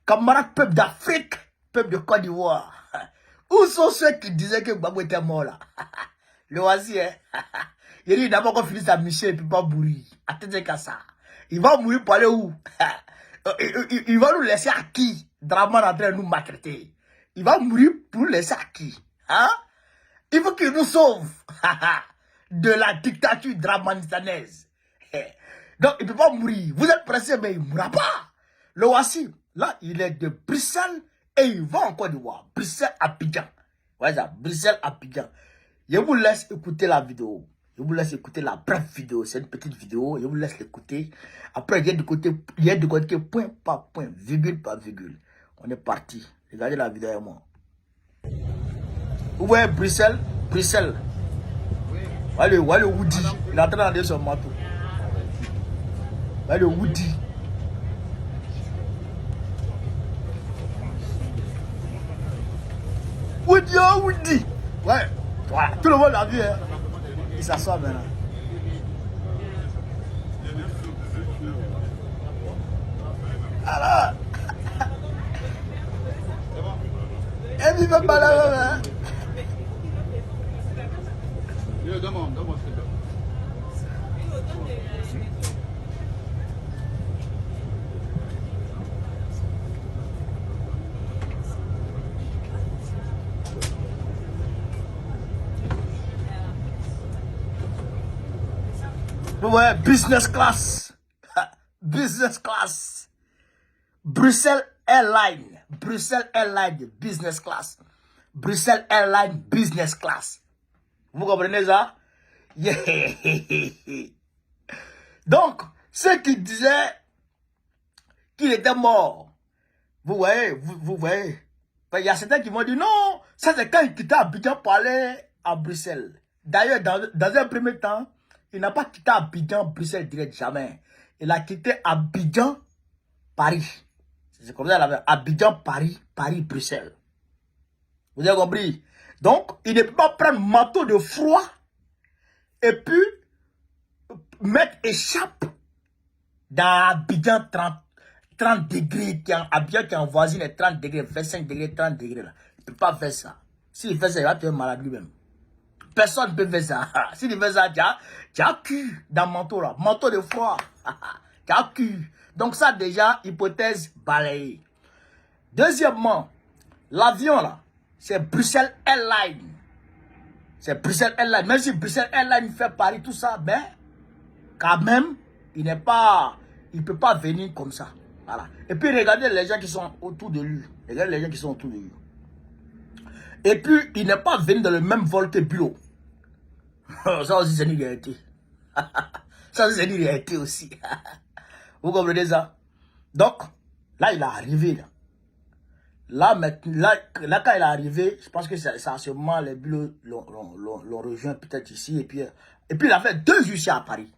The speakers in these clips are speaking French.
camarades peuple d'Afrique, peuple de Côte d'Ivoire. Où sont ceux qui disaient que Gbagbo était mort là? Le voici, hein. Il dit d'abord qu'on finisse sa mission et puis pas mourir. Attendez qu'à ça. Il va mourir pour aller où? Il va nous laisser à qui? Draman en train de nous maltraiter. Il va mourir pour nous laisser à qui? Hein? Il faut qu'il nous sauve de la dictature dramanistanaise. Donc il ne peut pas mourir. Vous êtes pressé, mais il ne mourra pas. Le voici. Là, il est de Bruxelles et il va en Côte d'Ivoire. Bruxelles à Abidjan. Ouais, ça, Bruxelles à Abidjan. Je vous laisse écouter la vidéo. Je vous laisse écouter la brève vidéo. C'est une petite vidéo. Je vous laisse l'écouter. Après, il y a de côté point par point, virgule par virgule. On est parti. Regardez la vidéo avec moi. Vous voyez Bruxelles? Bruxelles. Allez, Woody. Il est en train d'aller sur le manteau. Allez, Woody. Woody, oh Woody. Ouais. Voilà. Tout le monde l'a vu, hein. Il s'assoit maintenant. Alors. Et il veut pas là, hein. Ouais, business class. Business class. Bruxelles Airlines. Bruxelles Airlines business class. Bruxelles Airlines business class. Vous comprenez ça? Yeah. Donc, ceux qui disaient qu'il était mort, vous voyez, vous voyez. Il y a certains qui m'ont dit non, ça c'est quand il quittait Abidjan pour aller à Bruxelles. D'ailleurs, dans un premier temps, il n'a pas quitté Abidjan, Bruxelles direct, jamais. Il a quitté Abidjan, Paris. C'est comme ça, Abidjan, Paris, Paris, Bruxelles. Vous avez compris? Donc, il ne peut pas prendre manteau de froid et puis mettre échappe dans Abidjan 30 degrés, Abidjan qui est en voisine est 30 degrés, 25 degrés, 30 degrés. Là. Il ne peut pas faire ça. S'il fait ça, il va te faire malade lui-même. Personne ne peut faire ça. S'il fait ça, tu as cul dans le manteau là. Manteau de froid. Tu as cul. Donc ça déjà, hypothèse balayée. Deuxièmement, l'avion là, c'est Bruxelles Airlines. C'est Bruxelles Airlines. Même si Bruxelles Airlines fait Paris, tout ça, ben, quand même, il n'est pas, il peut pas venir comme ça. Voilà. Et puis regardez les gens qui sont autour de lui. Regardez les gens qui sont autour de lui. Et puis, il n'est pas venu dans le même vol que Bureau. Ça aussi, c'est une réalité. Ça aussi, c'est une réalité aussi. Vous comprenez ça? Donc, là, il est arrivé. Là, maintenant, là, quand il est arrivé, je pense que c'est à ce moment, les Bureaux l'ont rejoint peut-être ici. Et puis, il a fait 2 jours ici à Paris.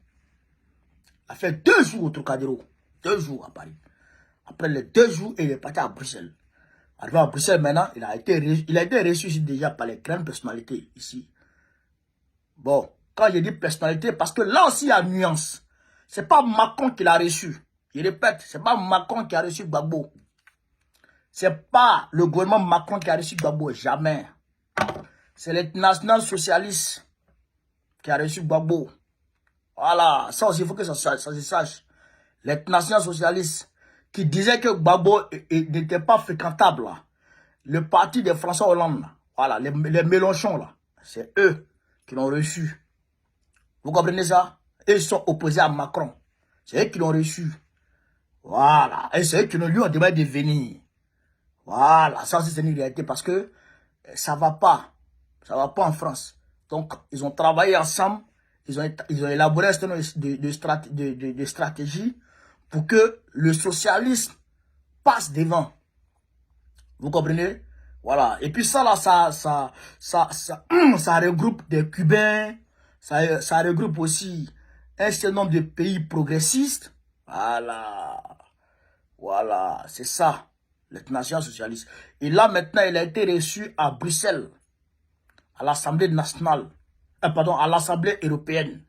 Il a fait 2 jours au Trocadéro. 2 jours à Paris. Après les 2 jours, il est parti à Bruxelles. Arrivé à Bruxelles maintenant, il a été reçu ici déjà par les grandes personnalités ici. Bon, quand je dis personnalité, parce que là aussi il y a une nuance. C'est pas Macron qui l'a reçu. Je répète, c'est pas Macron qui a reçu Gbagbo. C'est pas le gouvernement Macron qui a reçu Gbagbo, jamais. C'est l'international socialiste qui a reçu Gbagbo. Voilà, ça aussi il faut que ça se sache. L'international socialiste qui disait que Gbagbo n'était pas fréquentable. Là. Le parti de François Hollande, là. Voilà, les Mélenchons, là, c'est eux qui l'ont reçu. Vous comprenez ça? Ils sont opposés à Macron. C'est eux qui l'ont reçu. Voilà. Et c'est eux qui lui ont demandé de venir. Voilà, ça c'est une réalité parce que ça va pas. Ça va pas en France. Donc, ils ont travaillé ensemble. Ils ont élaboré un certain nombre de stratégies pour que le socialisme passe devant. Vous comprenez? Voilà. Et puis ça, là, ça regroupe des Cubains. Ça regroupe aussi un certain nombre de pays progressistes. Voilà. Voilà. C'est ça. L'international socialiste. Et là, maintenant, il a été reçu à Bruxelles. À l'Assemblée nationale. Pardon, à l'Assemblée européenne.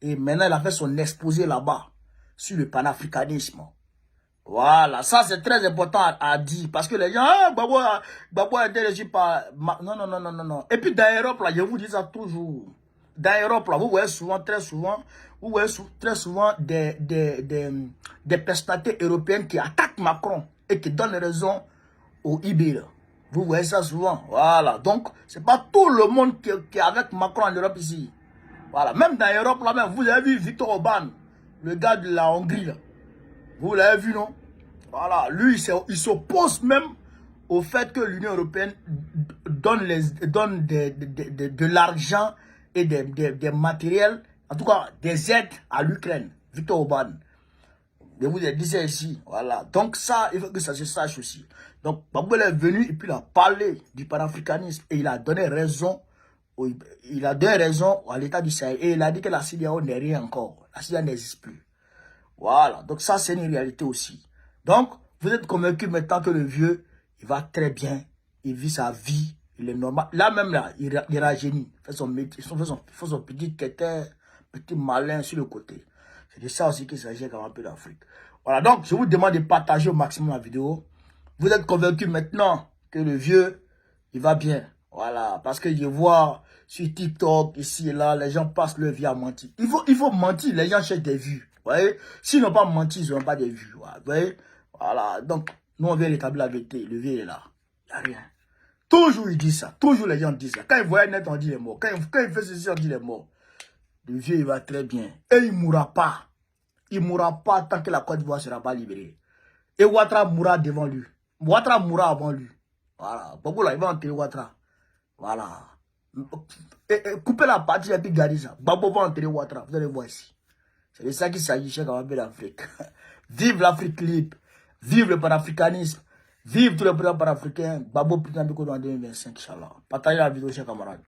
Et maintenant, il a fait son exposé là-bas. Sur le panafricanisme. Voilà, ça c'est très important à dire. Parce que les gens, Gbagbo a été reçu par... Non, non, non, non, non, non. Et puis dans l'Europe, là, je vous dis ça toujours. Dans l'Europe, là, vous voyez souvent, très souvent, vous voyez très souvent des personnalités européennes qui attaquent Macron et qui donnent raison au IB, là. Vous voyez ça souvent. Voilà. Donc, c'est pas tout le monde qui est avec Macron en Europe ici. Voilà. Même dans l'Europe, là même, vous avez vu Viktor Orban, le gars de la Hongrie, là. Vous l'avez vu, non? Voilà. Lui, il s'oppose même au fait que l'Union européenne donne de l'argent et des matériels, en tout cas des aides à l'Ukraine. Viktor Orban. Je vous ai dit ça ici. Voilà. Donc ça, il faut que ça se sache aussi. Donc, Gbagbo est venu et puis il a parlé du panafricanisme et il a donné raison. Il a donné raison à l'État du Sahel et il a dit que la CEDEAO n'est rien encore. La CEDEAO n'existe plus. Voilà. Donc ça, c'est une réalité aussi. Donc, vous êtes convaincu maintenant que le vieux, il va très bien. Il vit sa vie. Il est normal. Là même, là, il rajeunit. Il fait son métier. Il fait son petit malin sur le côté. C'est de ça aussi qu'il s'agit quand même un peu d'Afrique. Voilà, donc je vous demande de partager au maximum la vidéo. Vous êtes convaincus maintenant que le vieux, il va bien. Voilà, parce que je vois sur TikTok, ici et là, les gens passent leur vie à mentir. Il faut mentir, les gens cherchent des vues. Vous voyez, s'ils n'ont pas menti, ils n'auront pas des vues. Vous voyez, voilà, donc nous on vient rétablir la vérité. Le vieux est là, il n'y a rien. Toujours il dit ça, toujours les gens disent ça. Quand ils voient net, on dit il est mort. Quand il fait ceci, on dit il est mort. Le vieux, il va très bien. Et il ne mourra pas. Il ne mourra pas tant que la Côte d'Ivoire ne sera pas libérée. Et Ouattara mourra devant lui. Ouattara mourra avant lui. Voilà. Gbagbo là, il va enterrer Ouattara. Voilà. Coupez la partie et puis gardez ça. Gbagbo va enterrer Ouattara. Vous allez voir ici. C'est de ça qu'il s'agit chez Kamabé d'Afrique. Vive l'Afrique libre. Vive le panafricanisme. Vive tous les présidents panafricains. Gbagbo Putain Biko dans 2025, Inch'Allah. Partagez la vidéo, chers camarades.